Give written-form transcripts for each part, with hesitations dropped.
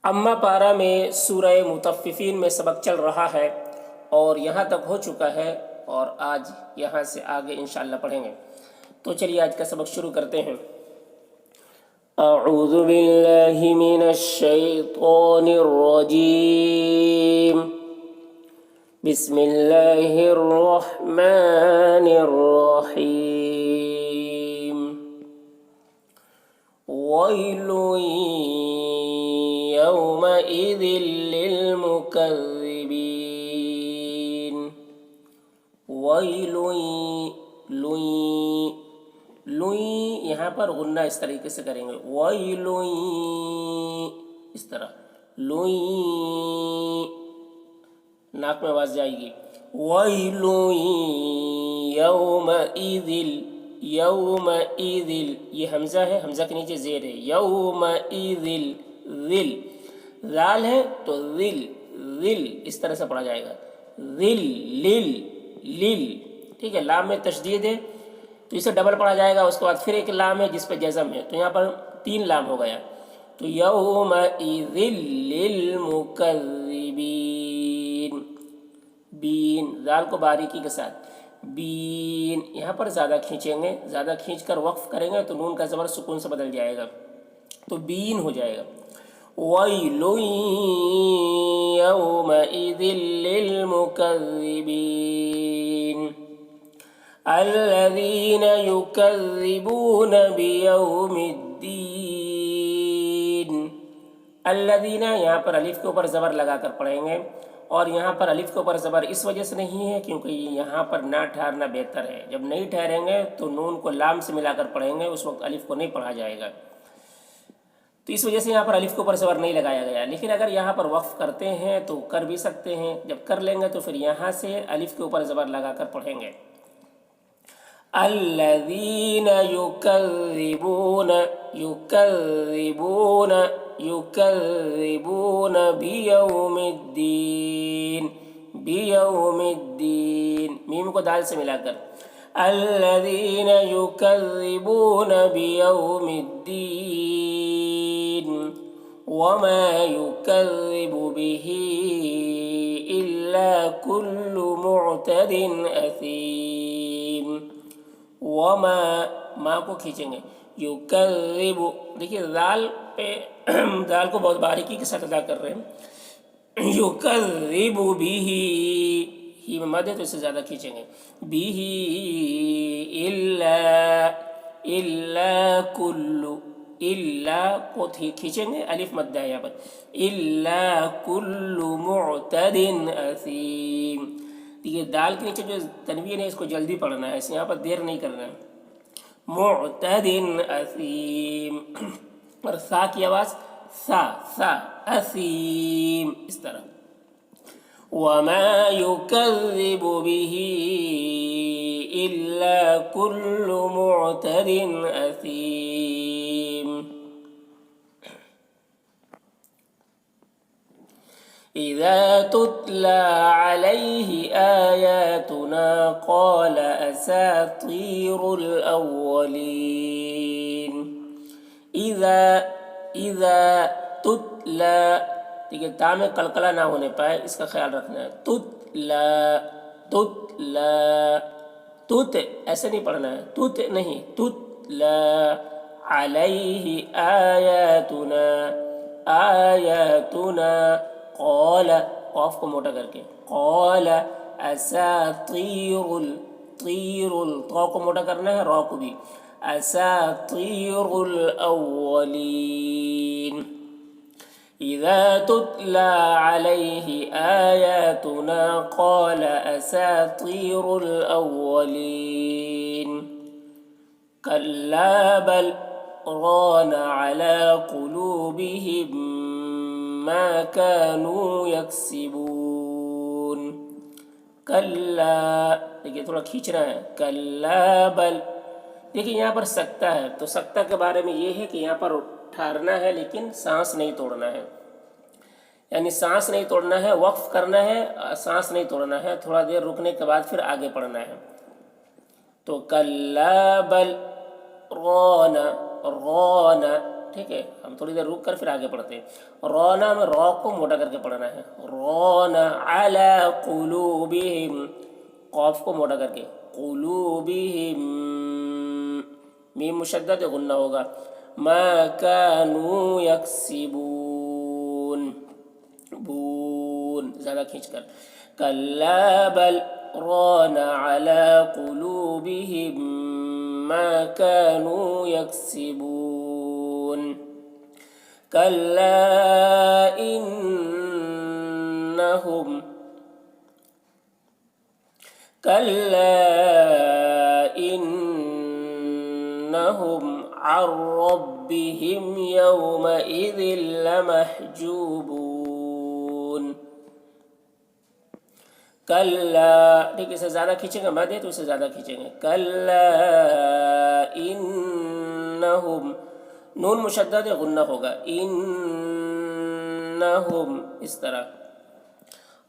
اما پارہ میں سورہ مطففین میں سبق چل رہا ہے اور یہاں تک ہو چکا ہے، اور آج یہاں سے آگے انشاءاللہ پڑھیں گے۔ تو چلیے آج کا سبق شروع کرتے ہیں۔ اعوذ باللہ من الشیطان الرجیم، بسم اللہ الرحمن الرحیم۔ ویل یومئذ للمکذبین۔ ویل لوئی یہاں پر غنہ اس طریقے سے کریں گے، ویل اس طرح، لوئی ناک میں آواز جائے گی، ویل یومئذ، یومئذ یہ حمزہ ہے، حمزہ کے نیچے زیر ہے، یومئذ ذل، ذال ہے تو ذل، ذل اس طرح سے پڑھا جائے گا، ذل لل لل، ٹھیک ہے۔ لام میں تشدید ہے تو اسے ڈبل پڑھا جائے گا، اس کے بعد پھر ایک لام ہے جس پہ جزم ہے، تو یہاں پر 3 لام ہو گیا، تو یومئذ للمکذبین، بین، ذال کو باریکی کے ساتھ، بین، یہاں پر زیادہ کھینچیں گے، زیادہ کھینچ کر وقف کریں گے تو نون کا زبر سکون سے بدل جائے گا، تو بین ہو جائے گا۔ وَيْلٌ يَوْمَئِذٍ لِّلْمُكَذِّبِينَ الَّذِينَ يُكَذِّبُونَ بِيَوْمِ الدِّينِ۔ الذین یہاں پر الف کے اوپر زبر لگا کر پڑھیں گے، اور یہاں پر الف کے اوپر زبر اس وجہ سے نہیں ہے کیونکہ یہاں پر نہ ٹھہرنا بہتر ہے، جب نہیں ٹھہریں گے تو نون کو لام سے ملا کر پڑھیں گے، اس وقت الف کو نہیں پڑھا جائے گا، تو اس وجہ سے یہاں پر الف کے اوپر زبر نہیں لگایا گیا۔ لیکن اگر یہاں پر وقف کرتے ہیں تو کر بھی سکتے ہیں، جب کر لیں گے تو پھر یہاں سے الف کے اوپر زبر لگا کر پڑھیں گے۔ الذین یکذبون، یکذبون، یکذبون بیوم الدین، بیوم الدین، میم کو دال سے ملا کر، الذین یکذبون بیوم الدین وما یکذب به الا کل معتد اثیم۔ وما، ماں کو کھینچیں گے، یکذب، دیکھیے ذال پہ ذال کو بہت باریکی کے ساتھ ادا کر رہے ہیں، یکذب بھی، ہی میں مد ہے تو اسے زیادہ کھینچیں گے، بھی الا کل، الا کو کھینچیں گے، الف مد ہے یہاں پر، الا کل معتد اثیم۔ یہ دال کے نیچے جو تنوین ہے اس کو جلدی پڑھنا ہے، اس یہاں پر دیر نہیں کرنا ہے، معتد اثیم، اور سا کی آواز سا، سا، اثیم اس طرح۔ وما یکذب به الا کل معتد اثیم۔ اذا تتلى عليه آیاتنا قال اساطیر الاولین۔ اذا تتلى، ٹھیک ہے، تا میں قلقلہ نہ ہونے پائے، اس کا خیال رکھنا ہے، تتلى، تتلى، تت ایسے نہیں پڑھنا ہے، تت نہیں، تتلى علیہ آیاتنا، آیاتنا، قال، قاف کو موٹا کر کے، قال اساطیر، طیر، طا کو موٹا کرنا ہے، را کو بھی، اساطیر الاولین۔ اذا تتلى عليه آیاتنا قال اساطیر الاولین۔ کلا بل ران على قلوبهم ما كانوا يكسبون۔ کلا، دیکھیے تھوڑا کھینچنا ہے، کلا بل، دیکھیے یہاں پر سکتہ ہے، تو سکتہ کے بارے میں یہ ہے کہ یہاں پر ٹھہرنا ہے لیکن سانس نہیں توڑنا ہے، یعنی سانس نہیں توڑنا ہے، وقف کرنا ہے، سانس نہیں توڑنا ہے، تھوڑا دیر رکنے کے بعد پھر آگے پڑھنا ہے۔ تو کلا بل ران، ران، ٹھیک ہے، ہم تھوڑی دیر رک کر پھر آگے پڑھتے ہیں. رونا میں رو کو موٹا کر کے پڑھنا ہے. رونا علی قلوبہم، قوف کو موٹا کر کے قلوبہم، میم مشدد غنہ ہوگا. ما کانوا یکسبون، بون زیادہ کھینچ کر. کلا بل ران علی قلوبہم ما كانوا يكسبون. كلا إنهم عن ربهم يومئذ لمحجوبون. کلا، ٹھیک ہے، اسے زیادہ کھینچیں گے، مد ہے تو اسے زیادہ کھینچیں گے. کلا انہم، نون مشدد غنہ ہوگا. انہم اس طرح.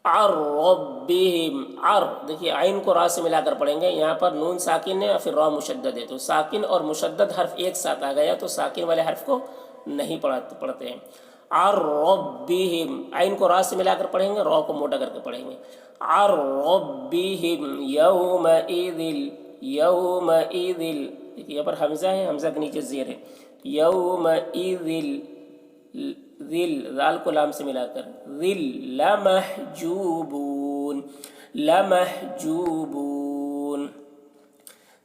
عن ربہم، عر، دیکھیے عین کو را سے ملا کر پڑھیں گے. یہاں پر نون ساکن ہے اور پھر را مشدد ہے، تو ساکن اور مشدد حرف ایک ساتھ آ گیا تو ساکن والے حرف کو نہیں پڑھتے ہیں. عن ربہم، عین کو را سے ملا کر پڑھیں گے، را کو موٹا کر کے پڑھیں گے. عن ربہم یومئذ، یومئذ، دیکھیے یہاں پر حمزہ ہے، حمزہ کے نیچے زیر ہے. یومئذ، ذل، ذال کو لام سے ملا کر، ذل، لمحجوبون، لمحجوبون.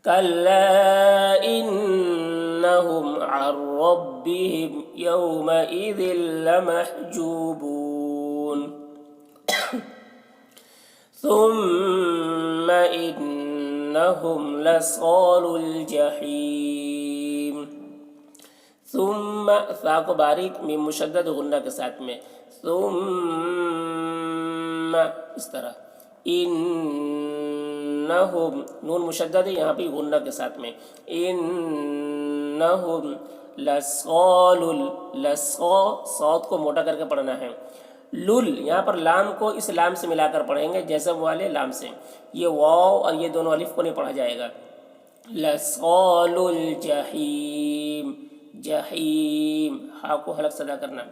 کلا انہم عن ربہم یومئذ لمحجوبون. ثم انہم لصالو الجحیم. ثم، ثا کو باریک میم مشدد غنہ کے ساتھ میں. ثم اس طرح. انہم، نون مشدد ہے یہاں پہ غنہ کے ساتھ میں. انہم لصال، لصا، صاد کو موٹا کر کے پڑھنا ہے. لل، یہاں پر لام کو اس لام سے ملا کر پڑھیں گے، جزم والے لام سے. یہ واو اور یہ دونوں الف کو نہیں پڑھا جائے گا. لصال الجحیم، جحیم، ہا کو حلق صدا کرنا.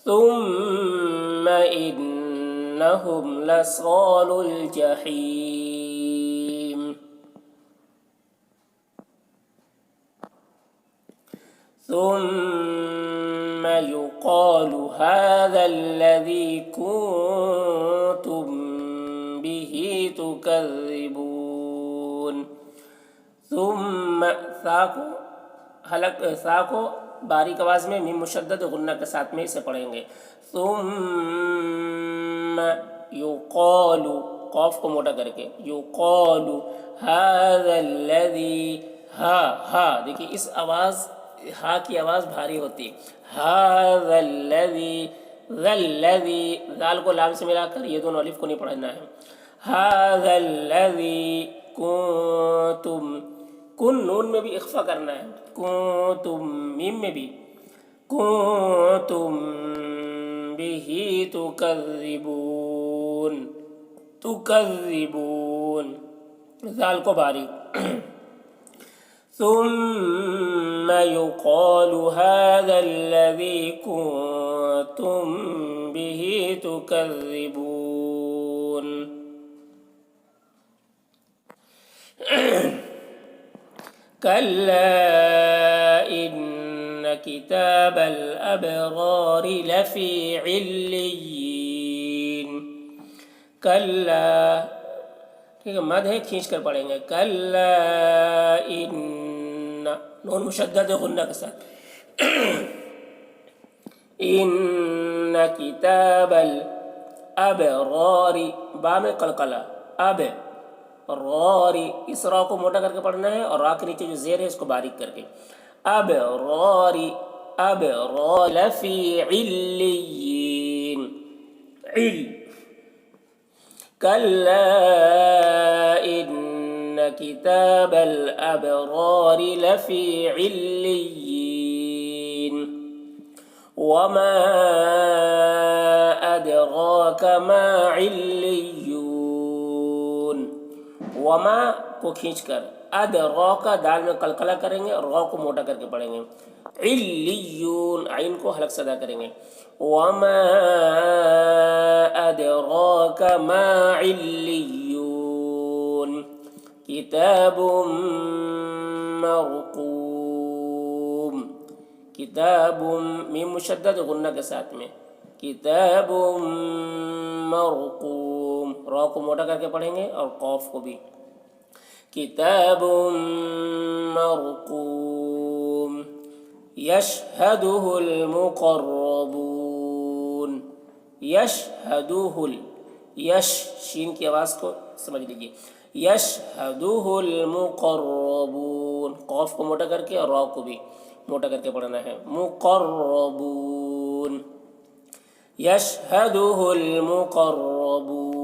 ثم انہم لصال الجحیم. ثم يقال هذا الذي كنتم به تكذبون. ثم، ثا کو حلق، ثا کو باریک آواز میں میم مشدد غنہ کے ساتھ میں اسے پڑھیں گے. ثم یقال، قوف کو موٹا کر کے، یقال هذا الذي، ہا، ہا، دیکھیے اس آواز، ہا کی آواز بھاری ہوتی ہے. هذا الذي، ذا الذي، ذال کو لام سے ملا کر یہ دونوں الف کو نہیں پڑھنا ہے. هذا الذي کنتم، کن نون میں بھی اخفا کرنا ہے. کنتم، میم میں بھی. کنتم به تکذبون، تکذبون، ذال کو باریک. ثم يقال هذا الذي كنتم به تكذبون. كلا إن كتاب الأبرار لفي عليين. كلا، ٹھیک ہے، مد ہے کھینچ کر پڑھیں گے. کلا ان، نون مشدد غنہ کے ساتھ. ان کتاب الابرار، با میں قلقلہ، اب، راری، اس را کو موٹا کر کے پڑھنا ہے اور را کے نیچے جو زیر ہے اس کو باریک کر کے. اب راری، اب را لفی علیین، عل. کلا ان کتاب الابرار لفی علیین. وما ادراک ما علیون. وما کو کھینچ کر، را کا دال میں قلقلہ کریں گے اور را کو موٹا کر کے پڑھیں گے. علیون عین کو حلق سے ادا کریں گے. وما ادراک ما علیون. کتاب مرقوم. کتاب میم مشدد غنہ کے ساتھ میں. کتاب مرقوم. را کو موٹا کر کے پڑھیں گے اور قاف کو بھی. کتاب مرقوم. یشہدہ المقربون. یشہدہ یش شین کی آواز کو سمجھ لیجیے. یشہدہ المقربون. قاف کو موٹا کر کے اور را کو بھی موٹا کر کے پڑھنا ہے. مقربون. یشہدہ المقربون.